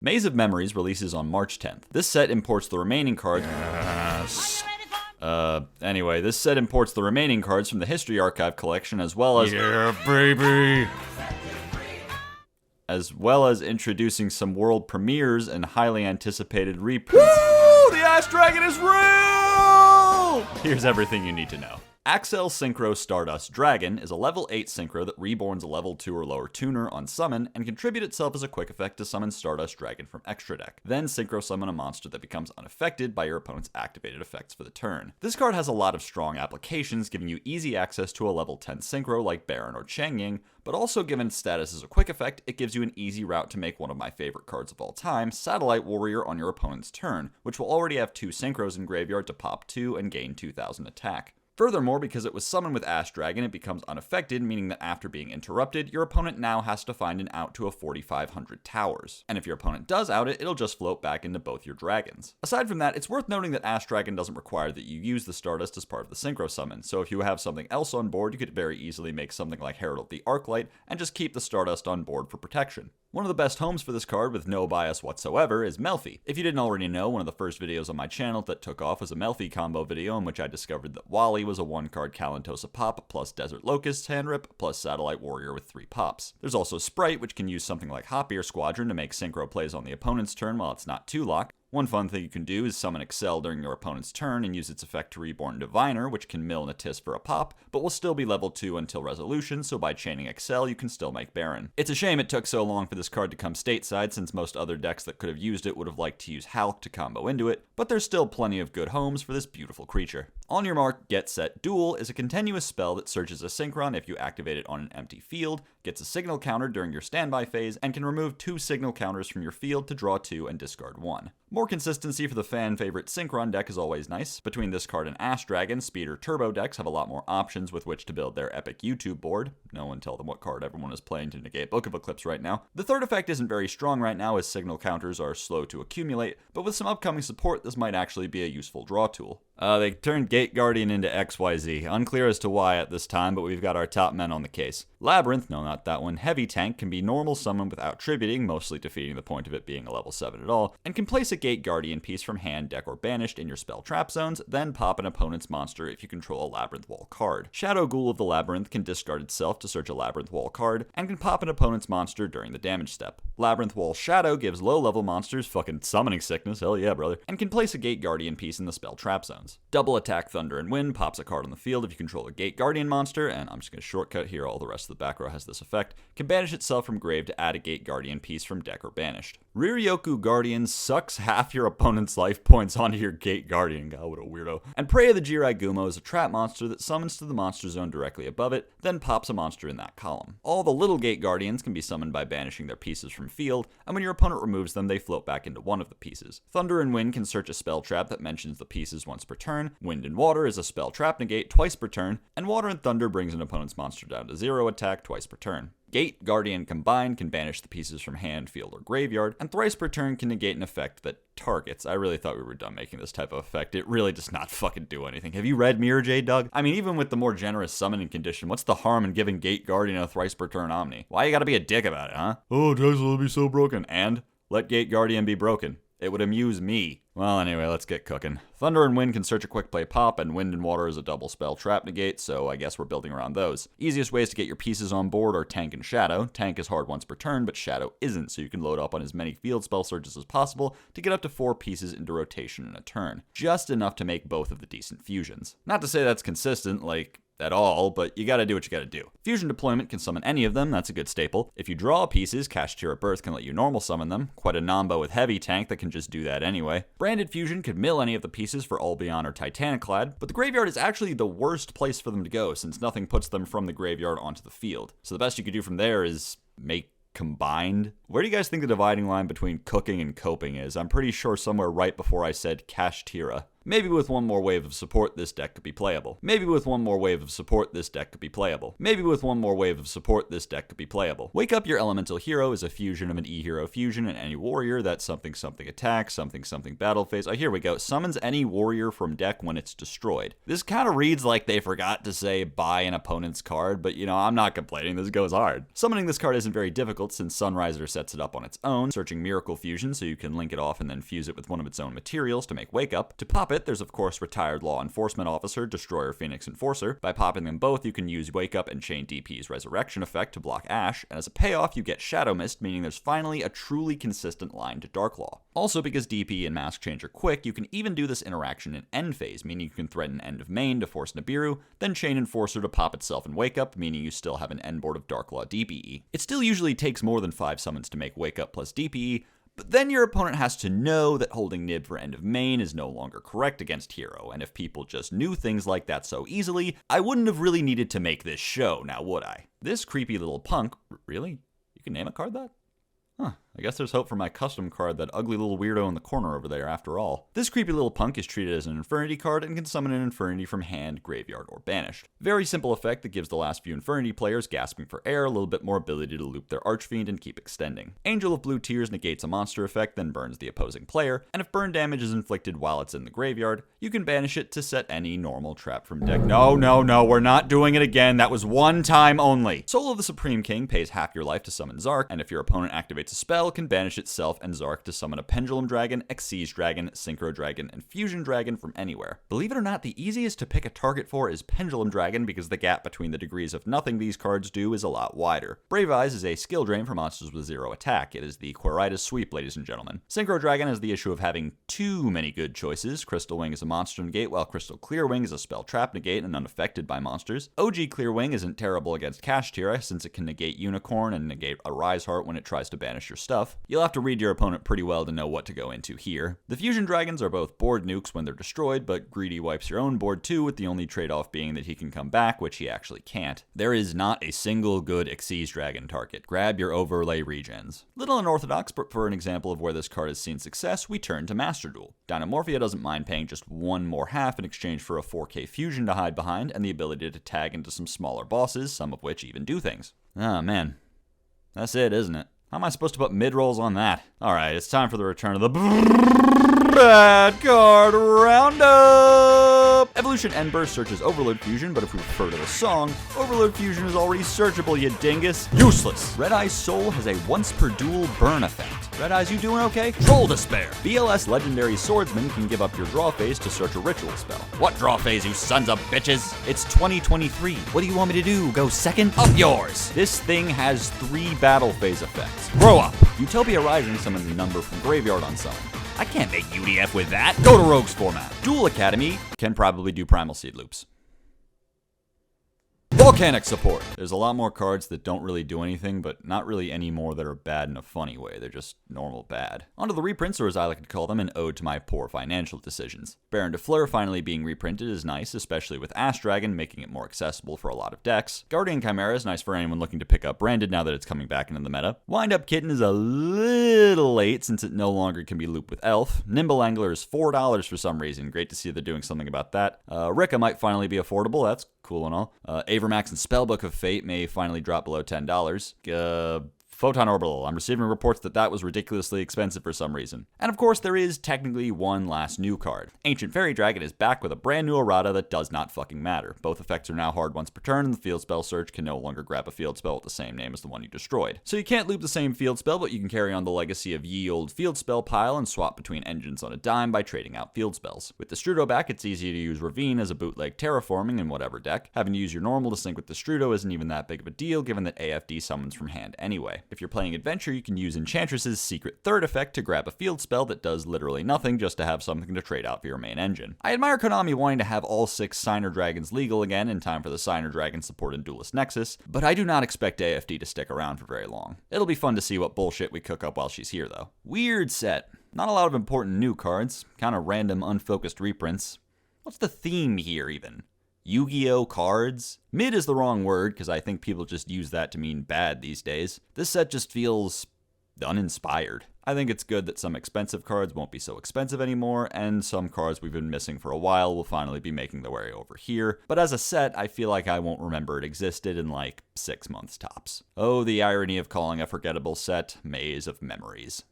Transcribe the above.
Maze of Memories releases on March 10th. This set imports the remaining cards. Anyway, this set imports the remaining cards from the History Archive collection as well as. Yeah, baby! As well as introducing some world premieres and highly anticipated reprints. Woo! The Ash Dragon is real! Here's everything you need to know. Axel Synchro Stardust Dragon is a level 8 Synchro that reborns a level 2 or lower tuner on summon and contribute itself as a quick effect to summon Stardust Dragon from extra deck. Then Synchro summon a monster that becomes unaffected by your opponent's activated effects for the turn. This card has a lot of strong applications, giving you easy access to a level 10 Synchro like Baron or Changying, but also given its status as a quick effect, it gives you an easy route to make one of my favorite cards of all time, Satellite Warrior, on your opponent's turn, which will already have 2 Synchros in graveyard to pop 2 and gain 2000 attack. Furthermore, because it was summoned with Ash Dragon, it becomes unaffected, meaning that after being interrupted, your opponent now has to find an out to a 4500 towers. And if your opponent does out it, it'll just float back into both your dragons. Aside from that, it's worth noting that Ash Dragon doesn't require that you use the Stardust as part of the Synchro summon, so if you have something else on board, you could very easily make something like Herald of the Arclight and just keep the Stardust on board for protection. One of the best homes for this card, with no bias whatsoever, is Melfi. If you didn't already know, one of the first videos on my channel that took off was a Melfi combo video in which I discovered that Wally was a 1-card Kalantosa pop plus Desert Locust hand rip plus Satellite Warrior with 3 pops. There's also Sprite, which can use something like Hopier Squadron to make Synchro plays on the opponent's turn while it's not 2-lock. One fun thing you can do is summon Excel during your opponent's turn and use its effect to reborn Diviner, which can mill and a Tisk for a pop, but will still be level 2 until resolution, so by chaining Excel you can still make Baron. It's a shame it took so long for this card to come stateside, since most other decks that could have used it would have liked to use Hulk to combo into it, but there's still plenty of good homes for this beautiful creature. On your mark, Get Set Duel is a continuous spell that searches a Synchron if you activate it on an empty field, gets a signal counter during your standby phase, and can remove 2 signal counters from your field to draw 2 and discard 1. More consistency for the fan-favorite Synchron deck is always nice. Between this card and Ash Dragon, Speed or Turbo decks have a lot more options with which to build their epic YouTube board. No one tell them what card everyone is playing to negate Book of Eclipse right now. The third effect isn't very strong right now, as signal counters are slow to accumulate, but with some upcoming support, this might actually be a useful draw tool. They turned Gate Guardian into XYZ. Unclear as to why at this time, but we've got our top men on the case. Labyrinth, no not that one, Heavy Tank can be normal summon without tributing, mostly defeating the point of it being a level 7 at all, and can place a Gate Guardian piece from hand, deck, or banished in your spell trap zones, then pop an opponent's monster if you control a Labyrinth Wall card. Shadow Ghoul of the Labyrinth can discard itself to search a Labyrinth Wall card, and can pop an opponent's monster during the damage step. Labyrinth Wall Shadow gives low-level monsters fucking summoning sickness, hell yeah brother, and can place a Gate Guardian piece in the spell trap zones. Double Attack Thunder and Wind pops a card on the field if you control a Gate Guardian monster, and I'm just going to shortcut here, all the rest of the back row has this effect, can banish itself from grave to add a Gate Guardian piece from deck or banished. Riryoku Guardian sucks half your opponent's life points onto your Gate Guardian, god what a weirdo. And Prey of the Jirai Gumo is a trap monster that summons to the monster zone directly above it, then pops a monster in that column. All the little Gate Guardians can be summoned by banishing their pieces from field, and when your opponent removes them, they float back into one of the pieces. Thunder and Wind can search a spell trap that mentions the pieces once per turn, Wind and Water is a spell trap negate twice per turn, and Water and Thunder brings an opponent's monster down to 0 attack twice per turn. Gate Guardian combined can banish the pieces from hand, field, or graveyard, and thrice per turn can negate an effect that targets. I really thought we were done making this type of effect. It really does not fucking do anything. Have you read Mirror J, Doug? I mean, even with the more generous summoning condition, what's the harm in giving Gate Guardian a thrice per turn Omni? Why you gotta be a dick about it, huh? Oh, Tesla will be so broken. And? Let Gate Guardian be broken. It would amuse me. Well, anyway, let's get cooking. Thunder and Wind can search a quick play pop, and Wind and Water is a double spell trap negate, so I guess we're building around those. Easiest ways to get your pieces on board are Tank and Shadow. Tank is hard once per turn, but Shadow isn't, so you can load up on as many field spell searches as possible to get up to 4 pieces into rotation in a turn. Just enough to make both of the decent fusions. Not to say that's consistent, like, at all, but you gotta do what you gotta do. Fusion Deployment can summon any of them, that's a good staple. If you draw pieces, Kashtira Birth can let you normal summon them. Quite a nombo with Heavy Tank that can just do that anyway. Branded Fusion could mill any of the pieces for Albion or Titaniclad, but the graveyard is actually the worst place for them to go, since nothing puts them from the graveyard onto the field. So the best you could do from there is make combined. Where do you guys think the dividing line between cooking and coping is? I'm pretty sure somewhere right before I said Kashtira. Maybe with one more wave of support, this deck could be playable. Maybe with one more wave of support, this deck could be playable. Maybe with one more wave of support, this deck could be playable. Wake Up Your Elemental Hero is a fusion of an E-Hero fusion and any warrior that something attack, something battle phase. Oh, here we go. Summons any warrior from deck when it's destroyed. This kind of reads like they forgot to say buy an opponent's card, but I'm not complaining. This goes hard. Summoning this card isn't very difficult since Sunriser sets it up on its own, searching Miracle Fusion so you can link it off and then fuse it with one of its own materials to make Wake Up. To pop it, there's of course Retired Law Enforcement Officer, Destroyer Phoenix Enforcer. By popping them both, you can use Wake Up and chain DP's Resurrection effect to block Ash, and as a payoff, you get Shadow Mist, meaning there's finally a truly consistent line to Dark Law. Also, because DP and Mask Change are quick, you can even do this interaction in end phase, meaning you can threaten end of main to force Nibiru, then chain Enforcer to pop itself in Wake Up, meaning you still have an end board of Dark Law DPE. It still usually takes more than 5 summons to make Wake Up plus DPE, but then your opponent has to know that holding Nib for end of main is no longer correct against Hero, and if people just knew things like that so easily, I wouldn't have really needed to make this show, now would I? This creepy little punk, really? You can name a card that? Huh, I guess there's hope for my custom card, that ugly little weirdo in the corner over there after all. This creepy little punk is treated as an Infernity card and can summon an Infernity from hand, graveyard, or banished. Very simple effect that gives the last few Infernity players gasping for air a little bit more ability to loop their Archfiend and keep extending. Angel of Blue Tears negates a monster effect, then burns the opposing player, and if burn damage is inflicted while it's in the graveyard, you can banish it to set any normal trap from deck. No, we're not doing it again. That was one time only. Soul of the Supreme King pays half your life to summon Zark, and if your opponent activates a spell, can banish itself and Zark to summon a Pendulum Dragon, Xyz Dragon, Synchro Dragon, and Fusion Dragon from anywhere. Believe it or not, the easiest to pick a target for is Pendulum Dragon because the gap between the degrees of nothing these cards do is a lot wider. Brave Eyes is a skill drain for monsters with 0 attack. It is the Quiritis sweep, ladies and gentlemen. Synchro Dragon has the issue of having too many good choices. Crystal Wing is a monster negate, while Crystal Clear Wing is a spell trap negate and unaffected by monsters. OG Clear Wing isn't terrible against Kashtira since it can negate Unicorn and negate a Rise Heart when it tries to banish your stuff. You'll have to read your opponent pretty well to know what to go into here. The Fusion Dragons are both board nukes when they're destroyed, but Greedy wipes your own board too, with the only trade-off being that he can come back, which he actually can't. There is not a single good Xyz Dragon target. Grab your overlay regens. Little unorthodox, but for an example of where this card has seen success, we turn to Master Duel. Dynamorphia doesn't mind paying just one more half in exchange for a 4K Fusion to hide behind, and the ability to tag into some smaller bosses, some of which even do things. Ah, man. That's it, isn't it? How am I supposed to put mid-rolls on that? Alright, it's time for the return of the Bad Card Roundup! Evolution Endburst searches Overload Fusion, but if we refer to the song, Overload Fusion is already searchable, you dingus. Useless! Red Eye's Soul has a once per duel burn effect. Red Eyes, you doing okay? Troll Despair! BLS Legendary Swordsman can give up your draw phase to search a ritual spell. What draw phase, you sons of bitches? It's 2023. What do you want me to do? Go second? Up yours! This thing has 3 battle phase effects. Grow up! Utopia Rising summons a number from graveyard on summon. I can't make UDF with that. Go to Rogue's format. Duel Academy can probably do Primal Seed loops. Volcanic Support. There's a lot more cards that don't really do anything, but not really any more that are bad in a funny way. They're just normal bad. Onto the reprints, or as I like to call them, an ode to my poor financial decisions. Baron de Fleur finally being reprinted is nice, especially with Ash Dragon, making it more accessible for a lot of decks. Guardian Chimera is nice for anyone looking to pick up Branded now that it's coming back into the meta. Wind Up Kitten is a little late since it no longer can be looped with Elf. Nimble Angler is $4 for some reason. Great to see they're doing something about that. Rika might finally be affordable. That's cool and all. Avermax and Spellbook of Fate may finally drop below $10. Photon Orbital. I'm receiving reports that that was ridiculously expensive for some reason. And of course, there is technically one last new card. Ancient Fairy Dragon is back with a brand new errata that does not fucking matter. Both effects are now hard once per turn, and the field spell search can no longer grab a field spell with the same name as the one you destroyed. So you can't loop the same field spell, but you can carry on the legacy of ye old field spell pile and swap between engines on a dime by trading out field spells. With the Strudo back, it's easy to use Ravine as a bootleg terraforming in whatever deck. Having to use your normal to sync with the Strudo isn't even that big of a deal, given that AFD summons from hand anyway. If you're playing Adventure, you can use Enchantress's secret third effect to grab a field spell that does literally nothing just to have something to trade out for your main engine. I admire Konami wanting to have all 6 Signer Dragons legal again in time for the Signer Dragon support in Duelist Nexus, but I do not expect AFD to stick around for very long. It'll be fun to see what bullshit we cook up while she's here though. Weird set. Not a lot of important new cards, kind of random unfocused reprints. What's the theme here even? Yu-Gi-Oh cards? Mid is the wrong word, because I think people just use that to mean bad these days. This set just feels uninspired. I think it's good that some expensive cards won't be so expensive anymore, and some cards we've been missing for a while will finally be making their way over here. But as a set, I feel like I won't remember it existed in like 6 months tops. Oh, the irony of calling a forgettable set Maze of Memories.